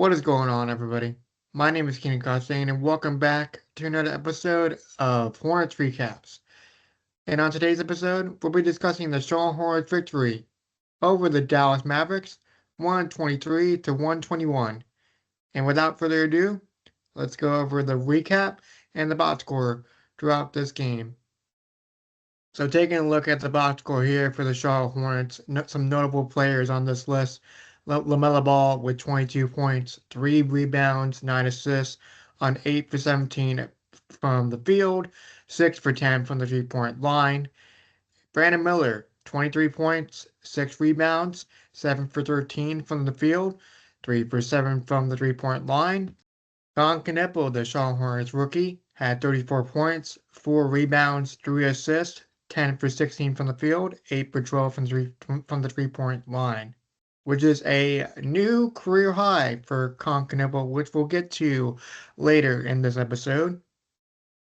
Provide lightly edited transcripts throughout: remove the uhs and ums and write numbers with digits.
What is going on, everybody? My name is Keenan Costain, and welcome back to another episode of Hornets Recaps. And on today's episode, we'll be discussing the Charlotte Hornets victory over the Dallas Mavericks, 123 to 121. And without further ado, let's go over the recap and the box score throughout this game. So taking a look at the box score here for the Charlotte Hornets, some notable players on this list. LaMelo Ball with 22 points, 3 rebounds, 9 assists on 8 for 17 from the field, 6 for 10 from the three-point line. Brandon Miller, 23 points, 6 rebounds, 7 for 13 from the field, 3 for 7 from the three-point line. Knueppel, the Charlotte Hornets rookie, had 34 points, 4 rebounds, 3 assists, 10 for 16 from the field, 8 for 12 from the three-point line, which is a new career high for Knueppel, which we'll get to later in this episode.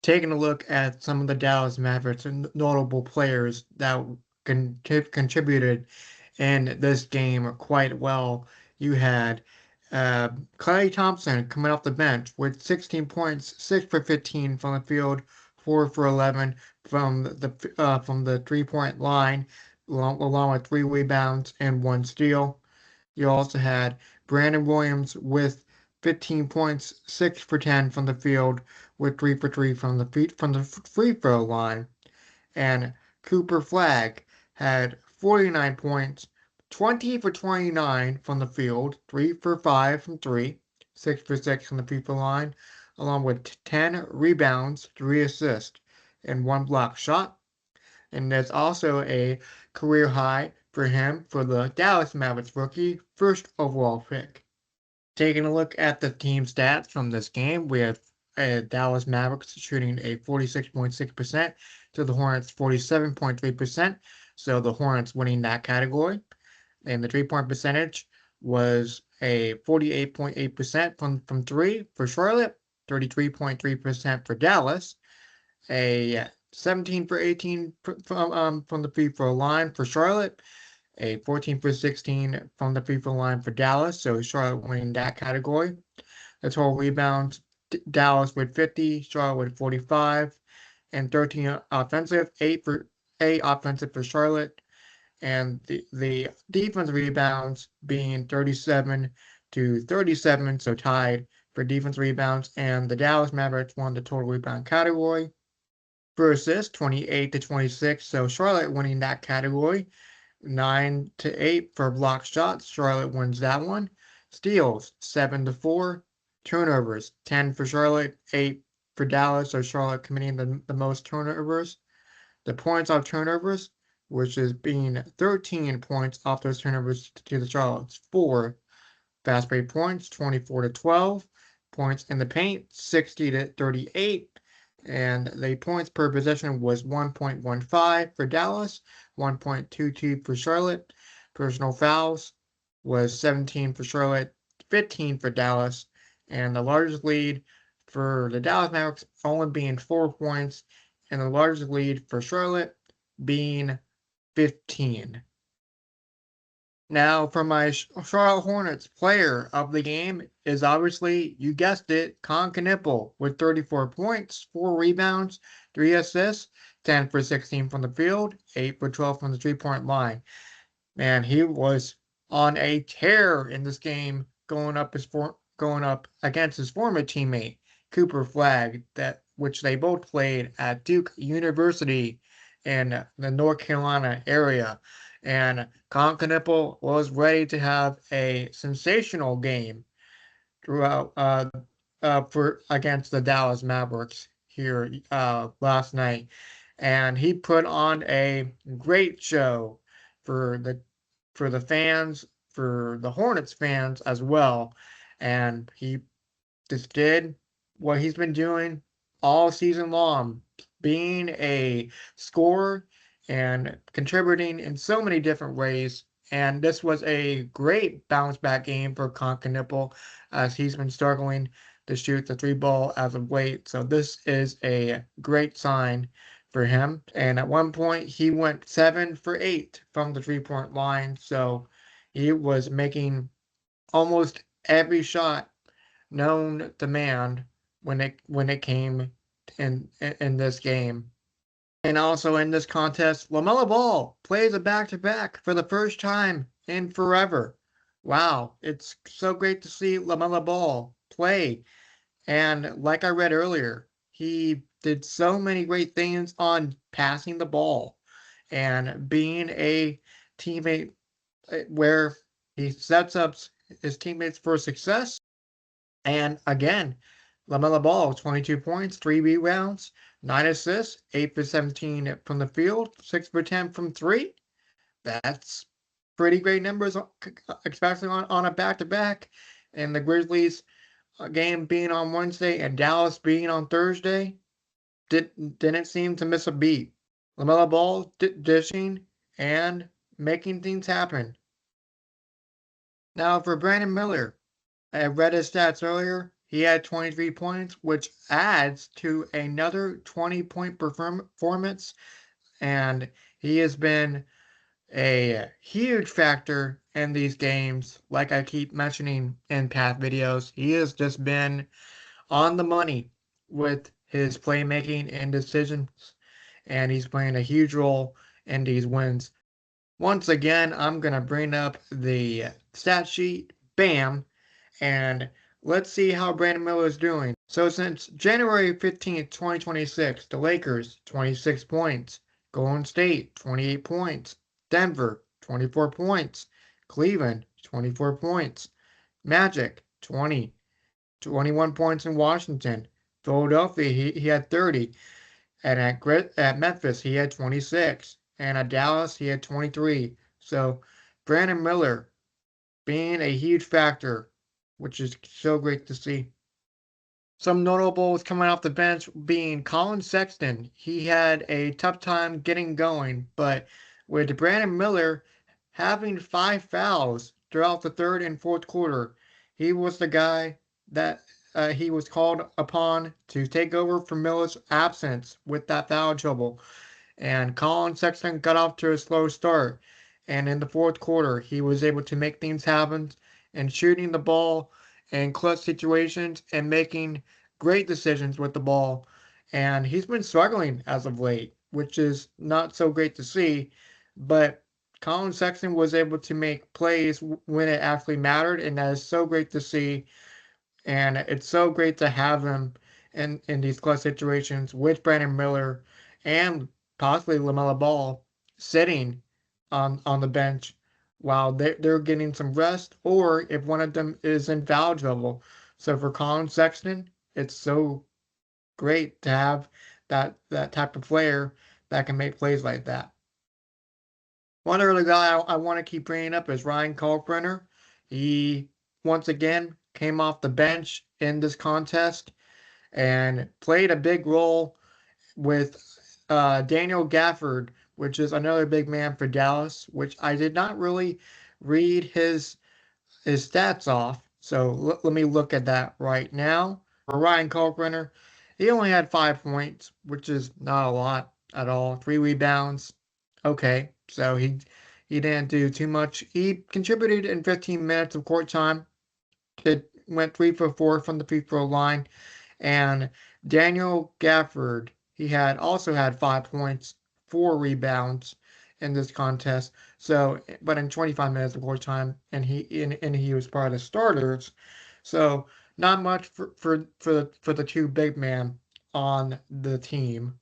Taking a look at some of the Dallas Mavericks and notable players that contributed in this game quite well. You had Klay Thompson coming off the bench with 16 points, 6 for 15 from the field, 4 for 11 from the three-point line, along with 3 rebounds and 1 steal. You also had Brandon Williams with 15 points, 6 for 10 from the field, with 3 for 3 from the free throw line. And Cooper Flagg had 49 points, 20 for 29 from the field, 3 for 5 from 3, 6 for 6 from the free throw line, along with 10 rebounds, 3 assists, and 1 block shot. And that's also a career high for him for the Dallas Mavericks rookie, first overall pick. Taking a look at the team stats from this game, we have Dallas Mavericks shooting a 46.6% to the Hornets 47.3%. So the Hornets winning that category. And the three-point percentage was a 48.8% from 3 for Charlotte, 33.3% for Dallas, a 17 for 18 from the free throw line for Charlotte, a 14 for 16 from the free throw line for Dallas. So Charlotte winning that category. The total rebounds, Dallas with 50, Charlotte with 45, and 13 offensive, 8 offensive for Charlotte, and the defensive rebounds being 37 to 37, so tied for defense rebounds, and the Dallas Mavericks won the total rebound category. For assists, 28 to 26, so Charlotte winning that category. 9 to 8 for block shots, Charlotte wins that one. Steals, 7 to 4. Turnovers, 10 for Charlotte, 8 for Dallas, so Charlotte committing the most turnovers. The points off turnovers, which is being 13 points off those turnovers to the Charlotte's 4. Fast break points, 24 to 12. Points in the paint, 60 to 38. And the points per possession was 1.15 for Dallas, 1.22 for Charlotte. Personal fouls was 17 for Charlotte, 15 for Dallas, and the largest lead for the Dallas Mavericks only being 4 points, and the largest lead for Charlotte being 15. Now, for my Charlotte Hornets player of the game is obviously, you guessed it, Knueppel with 34 points, 4 rebounds, 3 assists, 10 for 16 from the field, 8 for 12 from the three-point line. Man, he was on a tear in this game, going up against his former teammate Cooper Flagg, which they both played at Duke University in the North Carolina area. And Knueppel was ready to have a sensational game throughout against the Dallas Mavericks here last night, and he put on a great show for the fans, for the Hornets fans as well, and he just did what he's been doing all season long, being a scorer and contributing in so many different ways. And this was a great bounce back game for Knueppel, as he's been struggling to shoot the 3 ball as of late. So this is a great sign for him. And at one point, he went 7 for 8 from the 3-point line. So he was making almost every shot known to man when it came in this game. And also in this contest, LaMelo Ball plays a back-to-back for the first time in forever. Wow, it's so great to see LaMelo Ball play. And like I read earlier, he did so many great things on passing the ball and being a teammate where he sets up his teammates for success. And again, LaMelo Ball, 22 points, 3 rebounds, 9 assists, 8 for 17 from the field, 6 for 10 from 3. That's pretty great numbers, especially on a back-to-back. And the Grizzlies game being on Wednesday and Dallas being on Thursday didn't seem to miss a beat. LaMelo Ball dishing and making things happen. Now for Brandon Miller, I read his stats earlier. He had 23 points, which adds to another 20-point performance, and he has been a huge factor in these games. Like I keep mentioning in past videos, he has just been on the money with his playmaking and decisions, and he's playing a huge role in these wins. Once again, I'm going to bring up the stat sheet. Bam. And let's see how Brandon Miller is doing. So since January 15th, 2026, the Lakers, 26 points. Golden State, 28 points. Denver, 24 points. Cleveland, 24 points. Magic, 20. 21 points in Washington. Philadelphia, he had 30. And at Memphis, he had 26. And at Dallas, he had 23. So Brandon Miller being a huge factor, which is so great to see. Some notables coming off the bench being Colin Sexton. He had a tough time getting going, but with Brandon Miller having 5 fouls throughout the third and fourth quarter, he was the guy that he was called upon to take over for Miller's absence with that foul trouble. And Colin Sexton got off to a slow start. And in the fourth quarter, he was able to make things happen and shooting the ball in clutch situations and making great decisions with the ball. And he's been struggling as of late, which is not so great to see. But Colin Sexton was able to make plays when it actually mattered, and that is so great to see. And it's so great to have him in these clutch situations with Brandon Miller and possibly LaMelo Ball sitting on the bench while they're getting some rest, or if one of them is in foul trouble. So for Colin Sexton, it's so great to have that type of player that can make plays like that. One other guy I want to keep bringing up is Ryan Kalkbrenner. He once again came off the bench in this contest and played a big role with Daniel Gafford, which is another big man for Dallas, which I did not really read his stats off. So let me look at that right now. For Ryan Kalkbrenner, he only had 5 points, which is not a lot at all. 3 rebounds. Okay, so he didn't do too much. He contributed in 15 minutes of court time. It went 3 for 4 from the free throw line. And Daniel Gafford, he had also had 5 points, 4 rebounds in this contest. So, but in 25 minutes of court time, and he was part of the starters. So not much for the two big men on the team.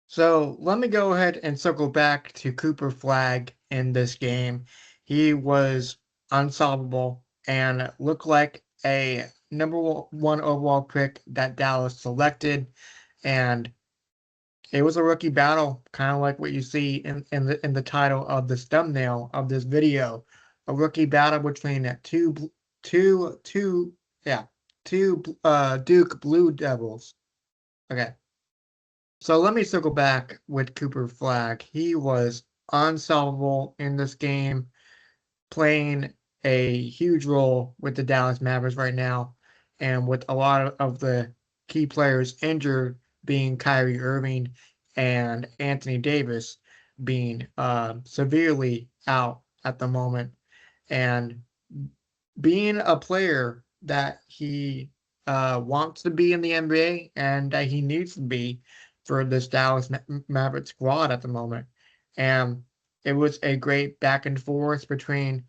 So let me go ahead and circle back to Cooper Flagg in this game. He was unsolvable and looked like a number 1 overall pick that Dallas selected. And it was a rookie battle, kind of like what you see in the title of this thumbnail of this video. A rookie battle between two yeah, two Duke Blue Devils. Okay. So let me circle back with Cooper Flagg. He was unsolvable in this game, playing a huge role with the Dallas Mavericks right now, and with a lot of the key players injured, being Kyrie Irving and Anthony Davis being severely out at the moment. And being a player that he wants to be in the NBA and that he needs to be for this Dallas Maverick squad at the moment. And it was a great back and forth between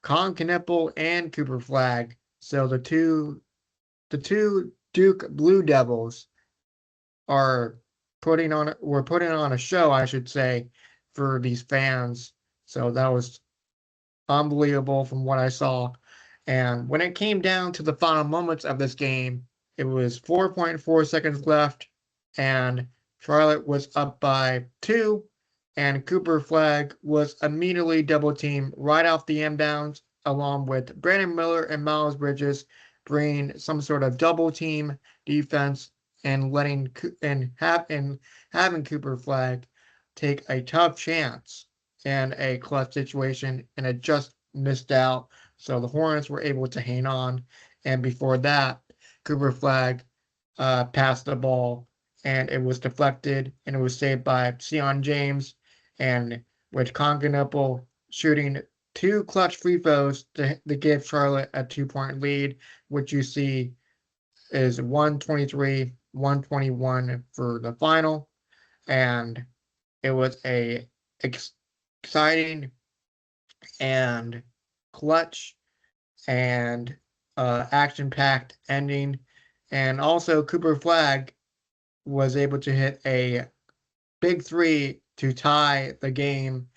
Knueppel and Cooper Flag. So the two Duke Blue Devils are putting on a show, I should say, for these fans. So that was unbelievable from what I saw. And when it came down to the final moments of this game, it was 4.4 seconds left, and Charlotte was up by 2, and Cooper Flag was immediately double teamed right off the inbounds, along with Brandon Miller and Miles Bridges bringing some sort of double team defense and having Cooper Flag take a tough chance in a clutch situation, and it just missed out. So the Hornets were able to hang on. And before that, Cooper Flag passed the ball, and it was deflected, and it was saved by Sion James, and with Knueppel shooting 2 clutch free throws to give Charlotte a 2-point lead, which you see is 123-121 for the final. And it was a exciting and clutch and action-packed ending. And also, Cooper Flag was able to hit a big three to tie the game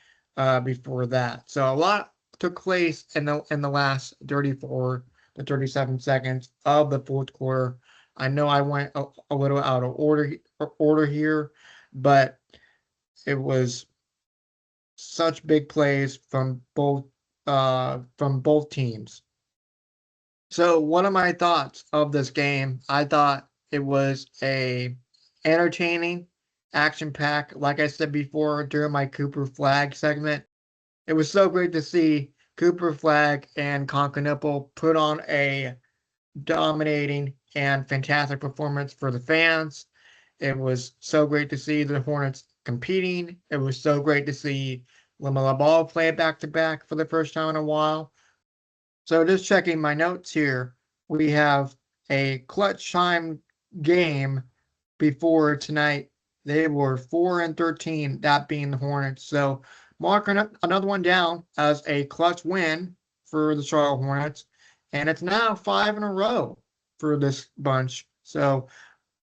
before that. So a lot took place in the last 34 to 37 seconds of the fourth quarter. I know I went a little out of order here, but it was such big plays from both teams. So one of my thoughts of this game, I thought it was a entertaining, action pack. Like I said before during my Cooper Flag segment, it was so great to see Cooper Flag and Knueppel put on a dominating and fantastic performance for the fans. It was so great to see the Hornets competing. It was so great to see LaMelo Ball play back to back for the first time in a while. So just checking my notes here, we have a clutch time game before tonight. They were 4-13, that being the Hornets. So marking another one down as a clutch win for the Charlotte Hornets, and it's now 5 in a row for this bunch. So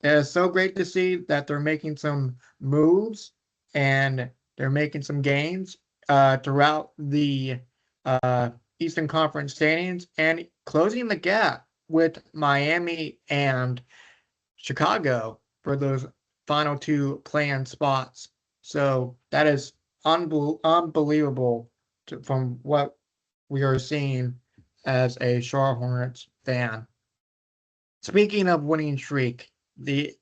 it's so great to see that they're making some moves and they're making some gains throughout the uh, Eastern Conference standings and closing the gap with Miami and Chicago for those final 2 play-in spots. So that is unbelievable from what we are seeing as a Charlotte Hornets fan. Speaking of winning streak,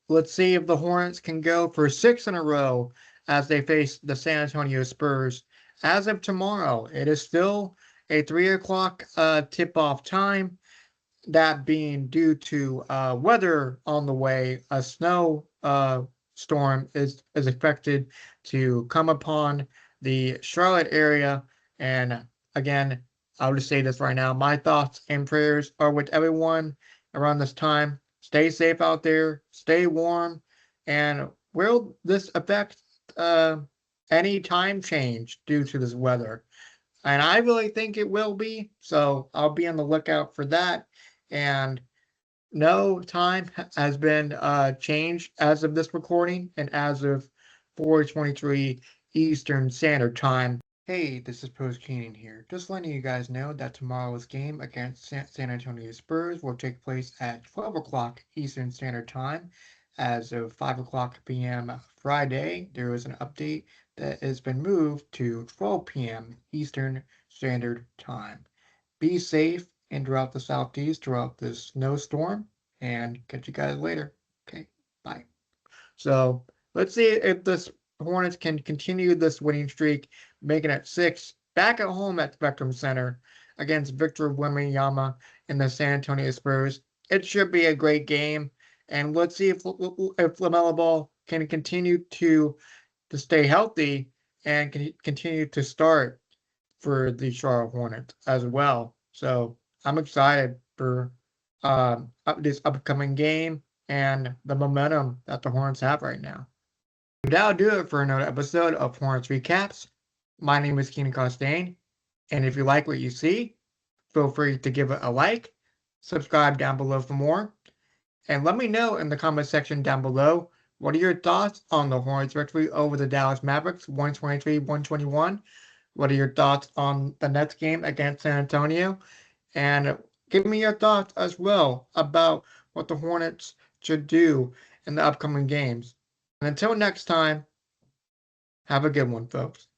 let's see if the Hornets can go for 6 in a row as they face the San Antonio Spurs. As of tomorrow, it is still a 3 o'clock tip-off time. That being due to weather on the way, a snow storm is expected to come upon the Charlotte area. And again, I'll just say this right now: my thoughts and prayers are with everyone around this time. Stay safe out there, stay warm, and will this affect any time change due to this weather? And I really think it will be, so I'll be on the lookout for that. And no time has been changed as of this recording and as of 4:23 Eastern Standard Time. Hey, this is Post Keenan here. Just letting you guys know that tomorrow's game against San Antonio Spurs will take place at 12 o'clock Eastern Standard Time. As of 5 o'clock p.m. Friday, there is an update that has been moved to 12 p.m. Eastern Standard Time. Be safe and throughout the Southeast throughout this snowstorm, and catch you guys later. Okay, bye. So let's see if this Hornets can continue this winning streak, making it 6 back at home at Spectrum Center against Victor Wembanyama and the San Antonio Spurs. It should be a great game, and let's see if LaMelo Ball can continue to stay healthy and continue to start for the Charlotte Hornets as well. So I'm excited for this upcoming game and the momentum that the Hornets have right now. That'll do it for another episode of Hornets Recaps. My name is Keenan Costain, and if you like what you see, feel free to give it a like, subscribe down below for more, and let me know in the comment section down below what are your thoughts on the Hornets victory over the Dallas Mavericks 123-121. What are your thoughts on the Nets game against San Antonio? And give me your thoughts as well about what the Hornets should do in the upcoming games. And until next time, have a good one, folks.